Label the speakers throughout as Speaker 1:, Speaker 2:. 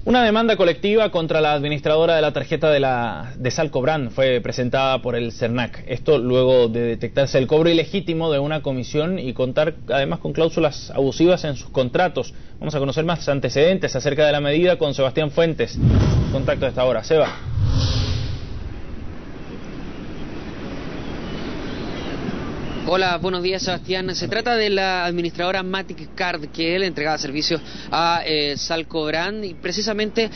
Speaker 1: Una demanda colectiva contra la administradora de la tarjeta de Salco Brand fue presentada por el CERNAC. Esto luego de detectarse el cobro ilegítimo de una comisión y contar además con cláusulas abusivas en sus contratos. Vamos a conocer más antecedentes acerca de la medida con Sebastián Fuentes. Contacto a esta hora. Seba.
Speaker 2: Hola, buenos días, Sebastián. Se trata de la administradora Matic Card, que él entregaba servicios a Salco Brand, y precisamente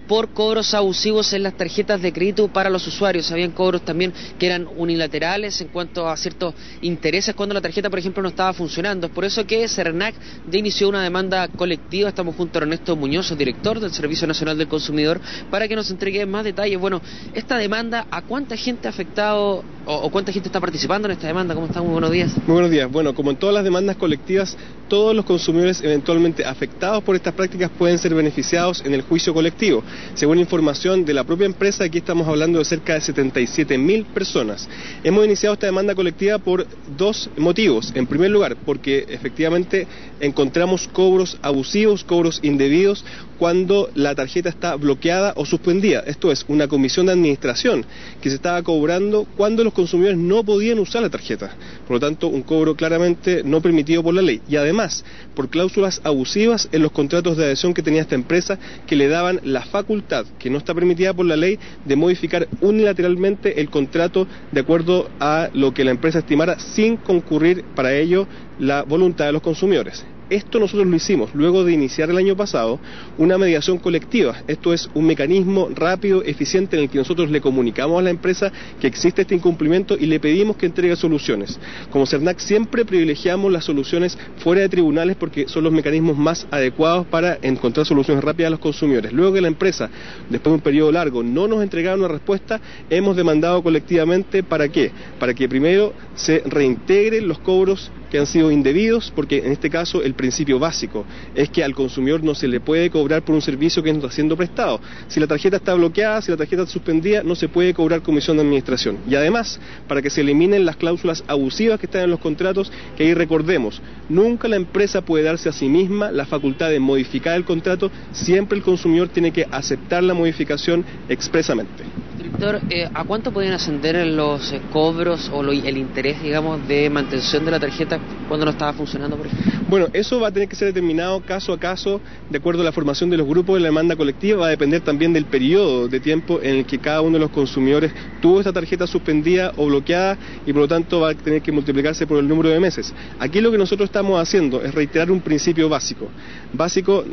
Speaker 2: por cobros abusivos en las tarjetas de crédito para los usuarios. Habían cobros también que eran unilaterales en cuanto a ciertos intereses cuando la tarjeta, por ejemplo, no estaba funcionando. Es por eso que CERNAC ya inició una demanda colectiva. Estamos junto a Ernesto Muñoz, el director del Servicio Nacional del Consumidor, para que nos entregue más detalles. Bueno, esta demanda, ¿a cuánta gente ha afectado o cuánta gente está participando en esta demanda? ¿Cómo estamos? Buenos días.
Speaker 3: Muy buenos días. Bueno, como en todas las demandas colectivas, todos los consumidores eventualmente afectados por estas prácticas pueden ser beneficiados en el juicio colectivo. Según información de la propia empresa, aquí estamos hablando de cerca de 77.000 personas. Hemos iniciado esta demanda colectiva por dos motivos. En primer lugar, porque efectivamente encontramos cobros abusivos, cobros indebidos, cuando la tarjeta está bloqueada o suspendida. Esto es, una comisión de administración que se estaba cobrando cuando los consumidores no podían usar la tarjeta. Por lo tanto, un cobro claramente no permitido por la ley. Y además, por cláusulas abusivas en los contratos de adhesión que tenía esta empresa, que le daban la facultad, que no está permitida por la ley, de modificar unilateralmente el contrato de acuerdo a lo que la empresa estimara, sin concurrir para ello la voluntad de los consumidores. Esto nosotros lo hicimos luego de iniciar el año pasado una mediación colectiva. Esto es un mecanismo rápido, eficiente, en el que nosotros le comunicamos a la empresa que existe este incumplimiento y le pedimos que entregue soluciones. Como CERNAC siempre privilegiamos las soluciones fuera de tribunales porque son los mecanismos más adecuados para encontrar soluciones rápidas a los consumidores. Luego que la empresa, después de un periodo largo, no nos entregaba una respuesta, hemos demandado colectivamente. ¿Para qué? Para que primero se reintegren los cobros que han sido indebidos, porque en este caso el principio básico es que al consumidor no se le puede cobrar por un servicio que no está siendo prestado. Si la tarjeta está bloqueada, si la tarjeta está suspendida, no se puede cobrar comisión de administración. Y además, para que se eliminen las cláusulas abusivas que están en los contratos, que ahí recordemos, nunca la empresa puede darse a sí misma la facultad de modificar el contrato, siempre el consumidor tiene que aceptar la modificación expresamente.
Speaker 2: Director, ¿a cuánto pueden ascender los cobros o el interés, digamos, de mantención de la tarjeta cuando no estaba funcionando, por ejemplo?
Speaker 3: Bueno, eso va a tener que ser determinado caso a caso, de acuerdo a la formación de los grupos de la demanda colectiva. Va a depender también del periodo de tiempo en el que cada uno de los consumidores tuvo esta tarjeta suspendida o bloqueada, y por lo tanto va a tener que multiplicarse por el número de meses. Aquí lo que nosotros estamos haciendo es reiterar un principio básico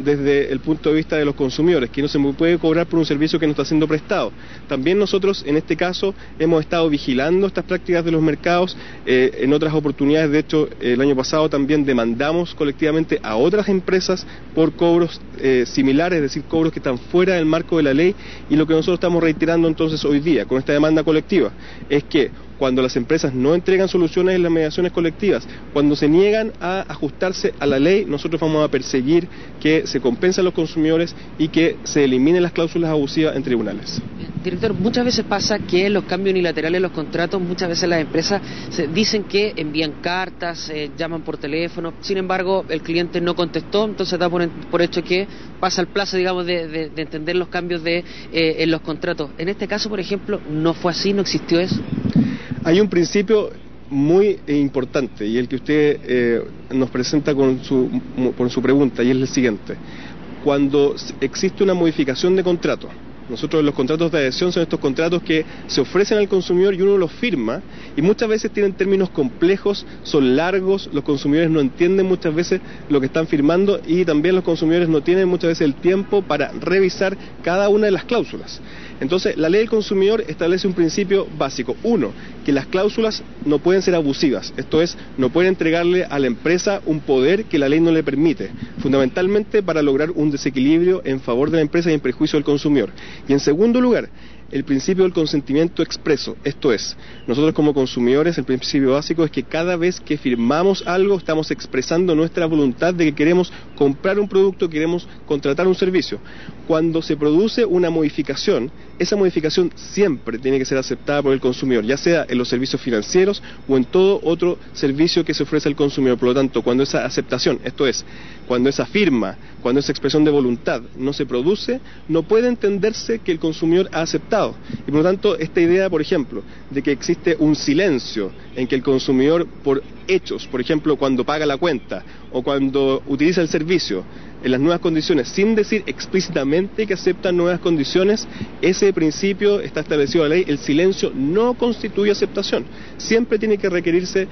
Speaker 3: desde el punto de vista de los consumidores, que no se puede cobrar por un servicio que no está siendo prestado. También nosotros, en este caso, hemos estado vigilando estas prácticas de los mercados. En otras oportunidades, de hecho, el año pasado también demandamos colectivamente a otras empresas por cobros similares, es decir, cobros que están fuera del marco de la ley, y lo que nosotros estamos reiterando entonces hoy día con esta demanda colectiva es que cuando las empresas no entregan soluciones en las mediaciones colectivas, cuando se niegan a ajustarse a la ley, nosotros vamos a perseguir que se compensen a los consumidores y que se eliminen las cláusulas abusivas en tribunales.
Speaker 2: Director, muchas veces pasa que los cambios unilaterales en los contratos, muchas veces las empresas dicen que envían cartas, llaman por teléfono, sin embargo el cliente no contestó, entonces da por hecho que pasa el plazo, digamos, de entender los cambios en los contratos. En este caso, por ejemplo, ¿no fue así? ¿No existió eso?
Speaker 3: Hay un principio muy importante, y el que usted nos presenta con su pregunta, y es el siguiente. Cuando existe una modificación de contrato, nosotros los contratos de adhesión son estos contratos que se ofrecen al consumidor y uno los firma, y muchas veces tienen términos complejos, son largos, los consumidores no entienden muchas veces lo que están firmando, y también los consumidores no tienen muchas veces el tiempo para revisar cada una de las cláusulas. Entonces, la ley del consumidor establece un principio básico. Uno, que las cláusulas no pueden ser abusivas. Esto es, no pueden entregarle a la empresa un poder que la ley no le permite, fundamentalmente para lograr un desequilibrio en favor de la empresa y en perjuicio del consumidor. Y en segundo lugar, el principio del consentimiento expreso. Esto es, nosotros como consumidores, el principio básico es que cada vez que firmamos algo estamos expresando nuestra voluntad de que queremos comprar un producto, queremos contratar un servicio. Cuando se produce una modificación, esa modificación siempre tiene que ser aceptada por el consumidor, ya sea en los servicios financieros o en todo otro servicio que se ofrece al consumidor. Por lo tanto, cuando esa aceptación, esto es, cuando esa firma, cuando esa expresión de voluntad no se produce, no puede entenderse que el consumidor ha aceptado. Y por lo tanto, esta idea, por ejemplo, de que existe un silencio en que el consumidor, por hechos, por ejemplo, cuando paga la cuenta o cuando utiliza el servicio, en las nuevas condiciones, sin decir explícitamente que aceptan nuevas condiciones, ese principio está establecido en la ley. El silencio no constituye aceptación. Siempre tiene que requerirse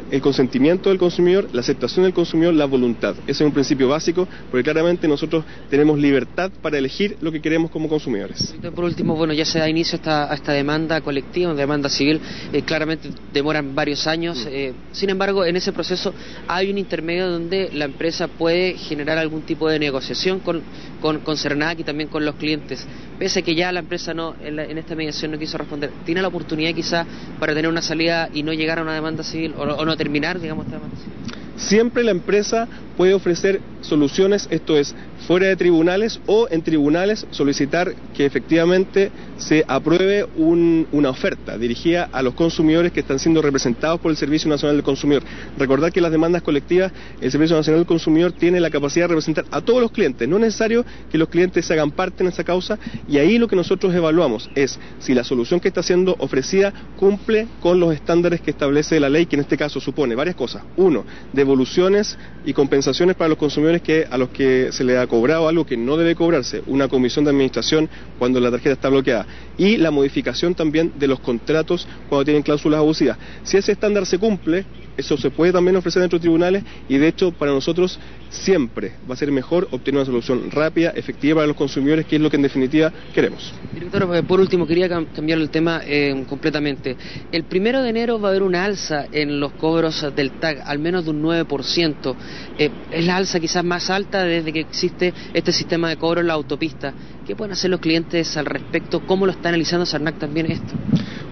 Speaker 3: el consentimiento del consumidor, la aceptación del consumidor, la voluntad. Ese es un principio básico, porque claramente nosotros tenemos libertad para elegir lo que queremos como consumidores.
Speaker 2: Por último, bueno, ya se da inicio a esta demanda colectiva, una demanda civil, claramente demoran varios años. Sin embargo, en ese proceso hay un intermedio donde la empresa puede generar algún tipo de negociación con CERNAC y también con los clientes. Pese a que ya la empresa en esta mediación no quiso responder, ¿tiene la oportunidad quizá para tener una salida y no llegar a una demanda civil o no terminar, digamos, esta demanda civil?
Speaker 3: Siempre la empresa puede ofrecer soluciones, esto es, fuera de tribunales o en tribunales solicitar que efectivamente se apruebe una oferta dirigida a los consumidores que están siendo representados por el Servicio Nacional del Consumidor. Recordar que las demandas colectivas, el Servicio Nacional del Consumidor tiene la capacidad de representar a todos los clientes, no es necesario que los clientes se hagan parte en esa causa, y ahí lo que nosotros evaluamos es si la solución que está siendo ofrecida cumple con los estándares que establece la ley, que en este caso supone varias cosas. Uno, devoluciones y compensaciones para los consumidores a los que se les ha cobrado algo que no debe cobrarse, una comisión de administración cuando la tarjeta está bloqueada, y la modificación también de los contratos cuando tienen cláusulas abusivas. Si ese estándar se cumple, eso se puede también ofrecer dentro de tribunales, y de hecho para nosotros siempre va a ser mejor obtener una solución rápida, efectiva para los consumidores, que es lo que en definitiva queremos.
Speaker 2: Director, por último quería cambiar el tema completamente. El 1 de enero va a haber una alza en los cobros del TAG, al menos de un 9%. Es la alza quizás más alta desde que existe este sistema de cobro en la autopista. ¿Qué pueden hacer los clientes al respecto? ¿Cómo lo está analizando CERNAC también esto?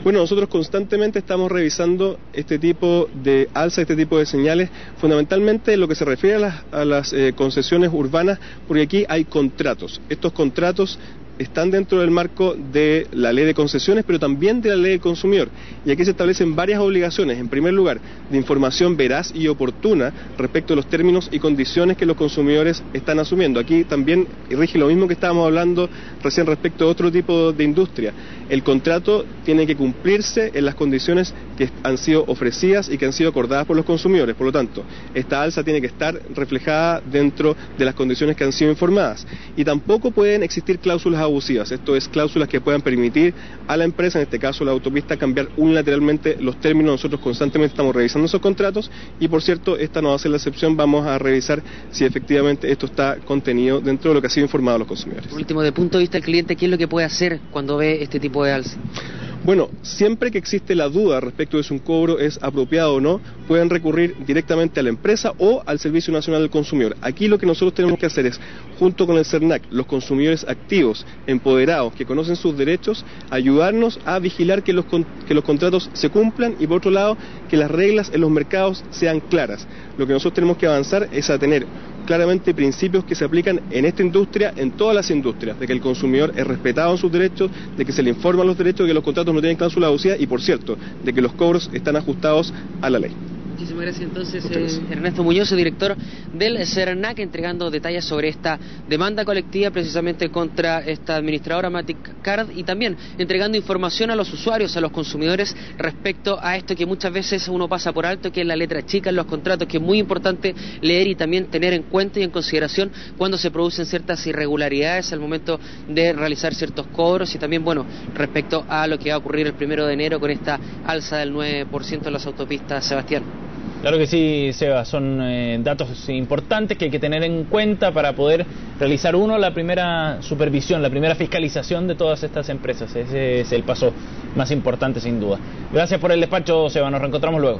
Speaker 3: Bueno, nosotros constantemente estamos revisando este tipo de alza, este tipo de señales, fundamentalmente en lo que se refiere a las concesiones urbanas, porque aquí hay contratos. Estos contratos están dentro del marco de la ley de concesiones, pero también de la ley del consumidor. Y aquí se establecen varias obligaciones. En primer lugar, de información veraz y oportuna respecto a los términos y condiciones que los consumidores están asumiendo. Aquí también rige lo mismo que estábamos hablando recién respecto a otro tipo de industria. El contrato tiene que cumplirse en las condiciones que han sido ofrecidas y que han sido acordadas por los consumidores. Por lo tanto, esta alza tiene que estar reflejada dentro de las condiciones que han sido informadas. Y tampoco pueden existir cláusulas abusivas, esto es, cláusulas que puedan permitir a la empresa, en este caso la autopista, cambiar unilateralmente los términos. Nosotros constantemente estamos revisando esos contratos y, por cierto, esta no va a ser la excepción. Vamos a revisar si efectivamente esto está contenido dentro de lo que ha sido informado a los consumidores.
Speaker 2: Por último, de punto de vista del cliente, ¿qué es lo que puede hacer cuando ve este tipo de alza?
Speaker 3: Bueno, siempre que existe la duda respecto de si un cobro es apropiado o no, pueden recurrir directamente a la empresa o al Servicio Nacional del Consumidor. Aquí lo que nosotros tenemos que hacer es, junto con el CERNAC, los consumidores activos, empoderados, que conocen sus derechos, ayudarnos a vigilar que los contratos se cumplan y, por otro lado, que las reglas en los mercados sean claras. Lo que nosotros tenemos que avanzar es a tener claramente principios que se aplican en esta industria, en todas las industrias, de que el consumidor es respetado en sus derechos, de que se le informan los derechos, de que los contratos no tienen cláusula abusivas y, por cierto, de que los cobros están ajustados a la ley.
Speaker 2: Muchísimas gracias entonces, Ernesto Muñoz, director del CERNAC, entregando detalles sobre esta demanda colectiva precisamente contra esta administradora MaticCard, y también entregando información a los usuarios, a los consumidores, respecto a esto que muchas veces uno pasa por alto, que es la letra chica en los contratos, que es muy importante leer y también tener en cuenta y en consideración cuando se producen ciertas irregularidades al momento de realizar ciertos cobros, y también, bueno, respecto a lo que va a ocurrir el 1 de enero con esta alza del 9% en las autopistas. Sebastián.
Speaker 1: Claro que sí, Seba, son datos importantes que hay que tener en cuenta para poder realizar la primera supervisión, la primera fiscalización de todas estas empresas. Ese es el paso más importante, sin duda. Gracias por el despacho, Seba, nos reencontramos luego.